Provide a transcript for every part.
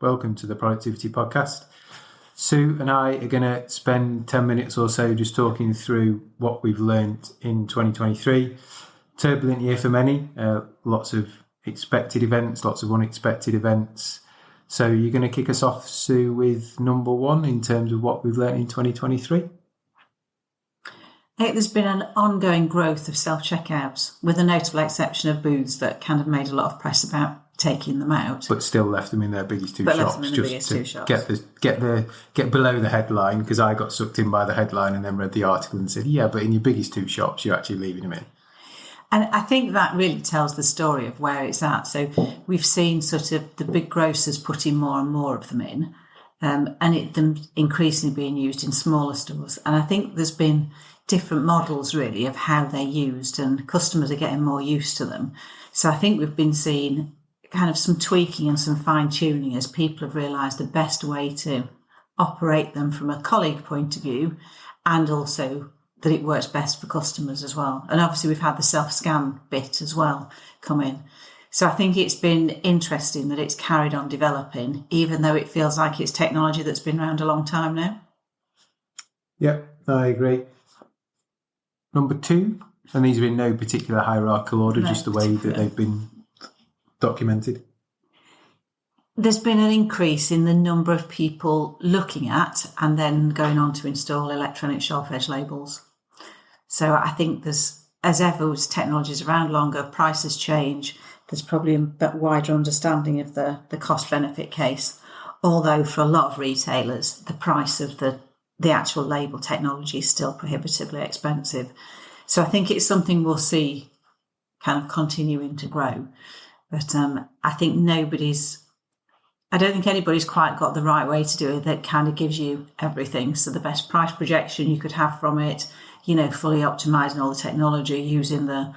Welcome to the Productivity Podcast. Sue and I are going to spend 10 minutes or so just talking through what we've learned in 2023. Turbulent year for many, lots of expected events, lots of unexpected events. So you're going to kick us off, Sue, with number one in terms of what we've learned in 2023? I think there's been an ongoing growth of self-checkouts, with a notable exception of booths that kind of made a lot of press about taking them out. But still left them in their biggest two shops. Get below the headline, because I got sucked in by the headline and then read the article and said, yeah, but in your biggest two shops, you're actually leaving them in. And I think that really tells the story of where it's at. So we've seen sort of the big grocers putting more and more of them in, and them increasingly being used in smaller stores. And I think there's been different models really of how they're used, and customers are getting more used to them. So I think we've been seeing kind of some tweaking and some fine tuning as people have realised the best way to operate them from a colleague point of view, and also that it works best for customers as well. And obviously we've had the self-scan bit as well come in. So I think it's been interesting that it's carried on developing, even though it feels like it's technology that's been around a long time now. Yeah, I agree. Number two, and these are in no particular hierarchical order, just the way that they've been documented. There's been an increase in the number of people looking at and then going on to install electronic shelf edge labels. So I think there's, as ever with technologies around longer, prices change. There's probably a wider understanding of the cost benefit case. Although for a lot of retailers, the price of the actual label technology is still prohibitively expensive. So I think it's something we'll see kind of continuing to grow. But I don't think anybody's quite got the right way to do it that kind of gives you everything. So the best price projection you could have from it, fully optimising all the technology, using the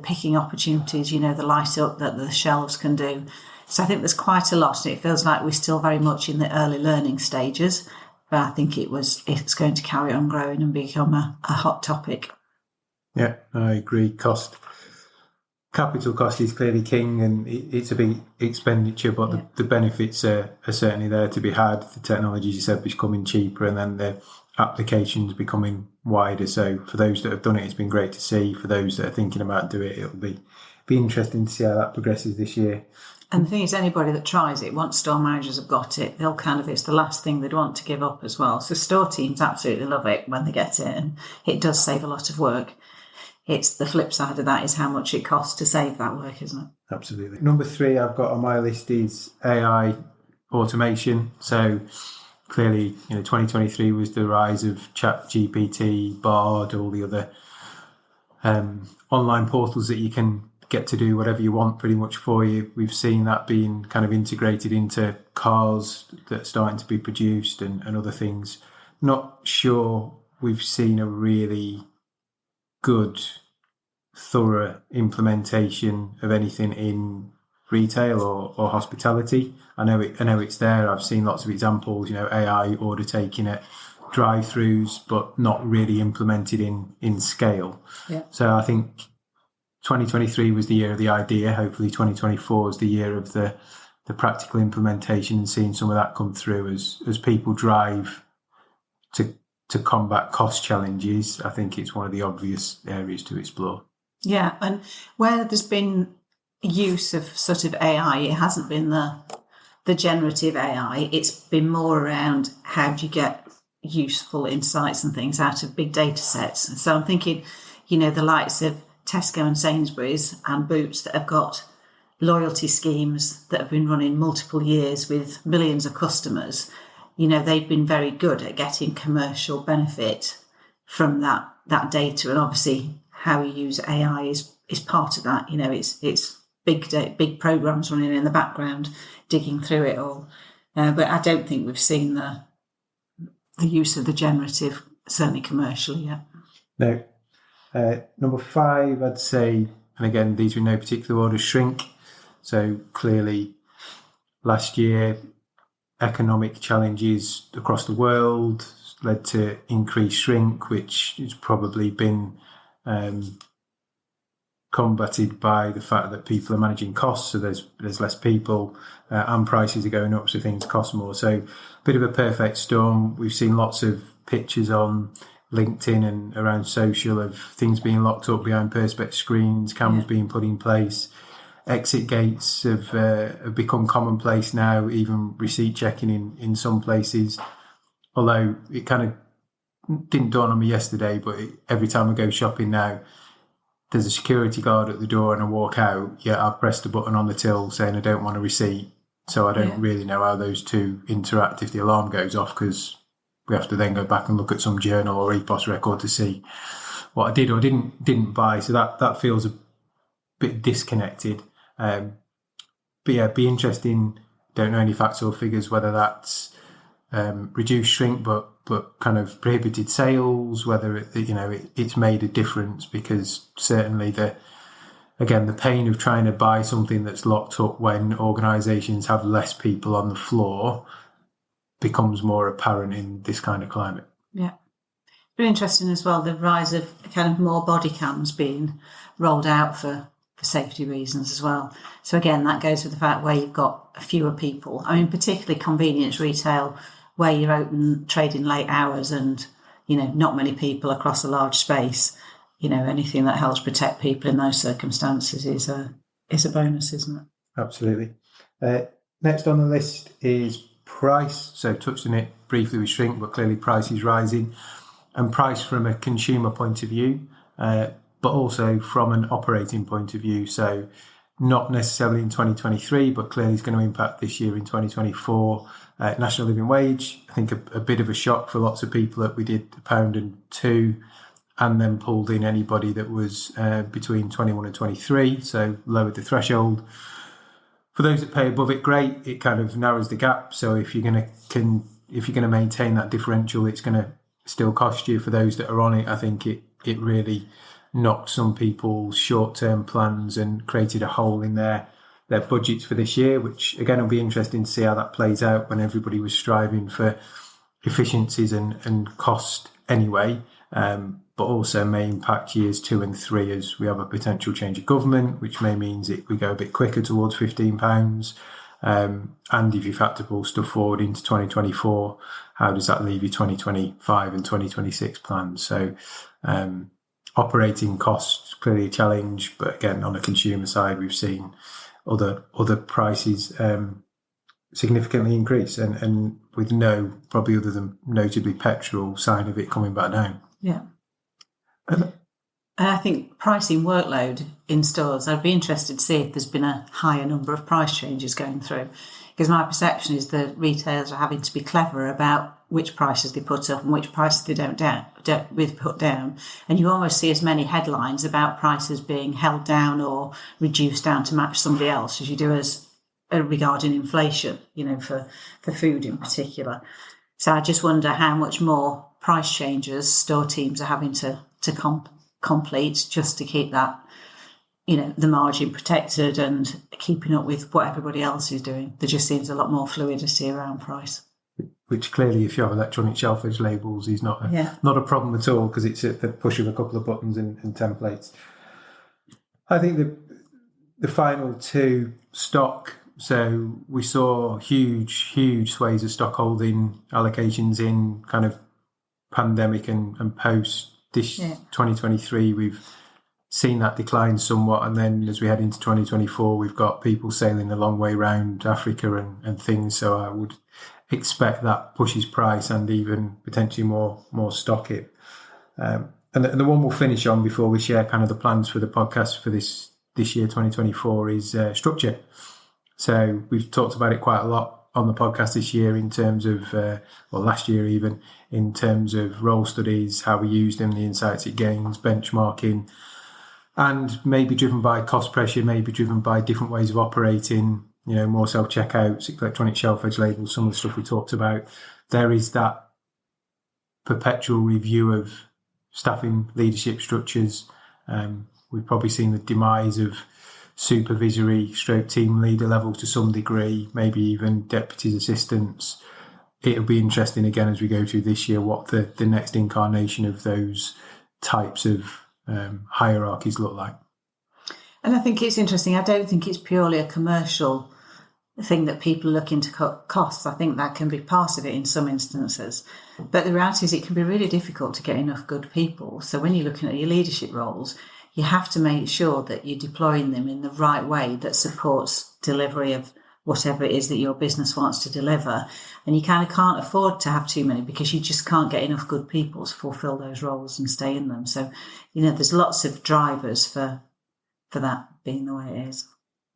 picking opportunities, the light up that the shelves can do. So I think there's quite a lot, and it feels like we're still very much in the early learning stages. But I think it's going to carry on growing and become a hot topic. Yeah, I agree. Capital cost is clearly king, and it's a big expenditure, but the benefits are certainly there to be had. The technology, as you said, becoming cheaper, and then the applications becoming wider. So for those that have done it, it's been great to see. For those that are thinking about doing it, it'll be interesting to see how that progresses this year. And the thing is, anybody that tries it, once store managers have got it, it's the last thing they'd want to give up as well. So store teams absolutely love it when they get it, and it does save a lot of work. It's the flip side of that is how much it costs to save that work, isn't it? Absolutely. Number three I've got on my list is AI automation. So clearly, 2023 was the rise of ChatGPT, Bard, all the other online portals that you can get to do whatever you want pretty much for you. We've seen that being kind of integrated into cars that are starting to be produced and other things. Not sure we've seen a really good, thorough implementation of anything in retail or hospitality. I know it's there. I've seen lots of examples, AI order taking at drive-throughs, but not really implemented in scale. Yeah. So I think 2023 was the year of the idea. Hopefully 2024 is the year of the practical implementation, and seeing some of that come through as people drive to combat cost challenges. I think it's one of the obvious areas to explore. Yeah, and where there's been use of sort of AI, it hasn't been the generative AI. It's been more around how do you get useful insights and things out of big data sets. So I'm thinking, the likes of Tesco and Sainsbury's and Boots that have got loyalty schemes that have been running multiple years with millions of customers. They've been very good at getting commercial benefit from that data, and obviously how you use AI is part of that. It's big programs running in the background, digging through it all. But I don't think we've seen the use of the generative, certainly commercially, yet. No. Number five, I'd say, and again, these are in no particular order, shrink. So clearly last year, economic challenges across the world led to increased shrink, which has probably been combated by the fact that people are managing costs, so there's less people, and prices are going up, so things cost more. So a bit of a perfect storm. We've seen lots of pictures on LinkedIn and around social of things being locked up behind perspex screens, cameras being put in place. Exit gates have become commonplace now, even receipt checking in some places. Although it kind of didn't dawn on me yesterday, but every time I go shopping now, there's a security guard at the door and I walk out, I've pressed a button on the till saying I don't want a receipt. So I don't really know how those two interact if the alarm goes off, because we have to then go back and look at some journal or EPOS record to see what I did or didn't buy. So that feels a bit disconnected. But yeah, be interesting. Don't know any facts or figures whether that's reduced shrink, but kind of prohibited sales. Whether it's made a difference, because certainly the pain of trying to buy something that's locked up when organisations have less people on the floor becomes more apparent in this kind of climate. Yeah. Very interesting as well, the rise of kind of more body cams being rolled out for safety reasons as well. So again, that goes with the fact where you've got fewer people. I mean, particularly convenience retail, where you're open trading late hours and, not many people across a large space. Anything that helps protect people in those circumstances is a bonus, isn't it? Absolutely. Next on the list is price. So touched on it briefly with shrink, but clearly price is rising, and price from a consumer point of view, but also from an operating point of view. So not necessarily in 2023, but clearly it's going to impact this year in 2024. National living wage, I think a bit of a shock for lots of people that we did £1.02 and then pulled in anybody that was between 21 and 23, so lowered the threshold. For those that pay above it, great. It kind of narrows the gap. So if you're going to maintain that differential, it's going to still cost you. For those that are on it, I think it really knocked some people's short-term plans and created a hole in their budgets for this year, which again will be interesting to see how that plays out when everybody was striving for efficiencies and cost anyway, but also may impact years 2 and 3 as we have a potential change of government, which may means we go a bit quicker towards £15. And if you've had to pull stuff forward into 2024, how does that leave your 2025 and 2026 plans? So operating costs clearly a challenge, but again, on the consumer side, we've seen other prices significantly increase, and with no, probably other than notably petrol, sign of it coming back down. Yeah. And I think pricing workload in stores, I'd be interested to see if there's been a higher number of price changes going through, because my perception is that retailers are having to be clever about which prices they put up and which prices they don't put down. And you almost see as many headlines about prices being held down or reduced down to match somebody else as you do as regarding inflation, for food in particular. So I just wonder how much more price changes store teams are having to complete just to keep that, the margin protected and keeping up with what everybody else is doing. There just seems a lot more fluidity around price. Which clearly, if you have electronic shelf edge labels, is not a problem at all, because it's at the push of a couple of buttons and templates. I think the final two, stock. So we saw huge swathes of stock holding allocations in kind of pandemic and post this 2023. We've seen that decline somewhat, and then as we head into 2024, we've got people sailing a long way around Africa and things. So I would expect that pushes price and even potentially more stock it. And the one we'll finish on before we share kind of the plans for the podcast for this year 2024 is structure. So we've talked about it quite a lot on the podcast this year in terms of, last year even, in terms of role studies, how we use them, the insights it gains, benchmarking, and maybe driven by cost pressure, maybe driven by different ways of operating, more self-checkouts, electronic shelf edge labels, some of the stuff we talked about. There is that perpetual review of staffing leadership structures. We've probably seen the demise of supervisory stroke team leader level to some degree, maybe even deputies, assistants. It'll be interesting again as we go through this year what the next incarnation of those types of hierarchies look like. And I think it's interesting. I don't think it's purely a commercial thing that people are looking to cut costs. I think that can be part of it in some instances. But the reality is it can be really difficult to get enough good people. So when you're looking at your leadership roles, you have to make sure that you're deploying them in the right way that supports delivery of whatever it is that your business wants to deliver. And you kind of can't afford to have too many because you just can't get enough good people to fulfill those roles and stay in them. So, there's lots of drivers for that being the way it is.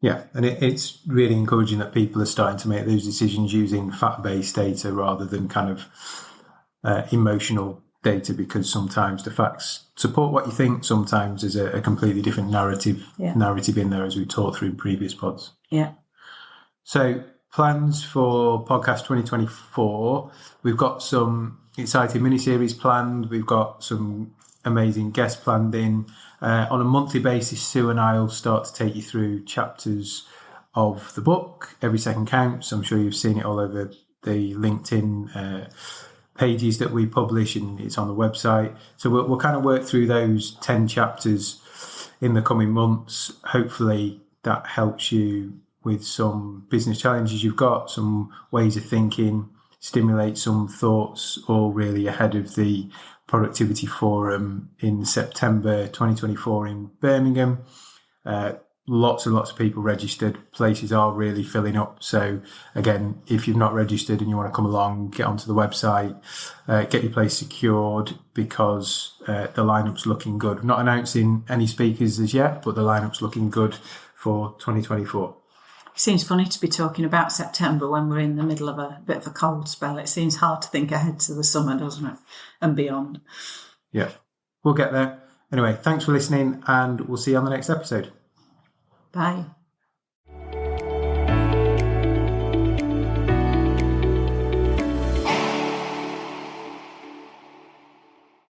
Yeah, and it's really encouraging that people are starting to make those decisions using fact-based data rather than kind of emotional data, because sometimes the facts support what you think. Sometimes there's a completely different narrative in there, as we talked through in previous pods. Yeah. So plans for podcast 2024. We've got some exciting mini-series planned. We've got some amazing guests planned in. On a monthly basis, Sue and I will start to take you through chapters of the book. Every second counts. I'm sure you've seen it all over the LinkedIn pages that we publish, and it's on the website. So we'll kind of work through those 10 chapters in the coming months. Hopefully that helps you with some business challenges you've got, some ways of thinking, stimulate some thoughts, all really ahead of the Productivity Forum in September 2024 in Birmingham. Lots and lots of people registered. Places are really filling up. So again, if you've not registered and you want to come along, get onto the website, get your place secured, because the lineup's looking good. Not announcing any speakers as yet, but the lineup's looking good for 2024. It seems funny to be talking about September when we're in the middle of a bit of a cold spell. It seems hard to think ahead to the summer, doesn't it? And beyond. Yeah, we'll get there. Anyway, thanks for listening, and we'll see you on the next episode. Bye.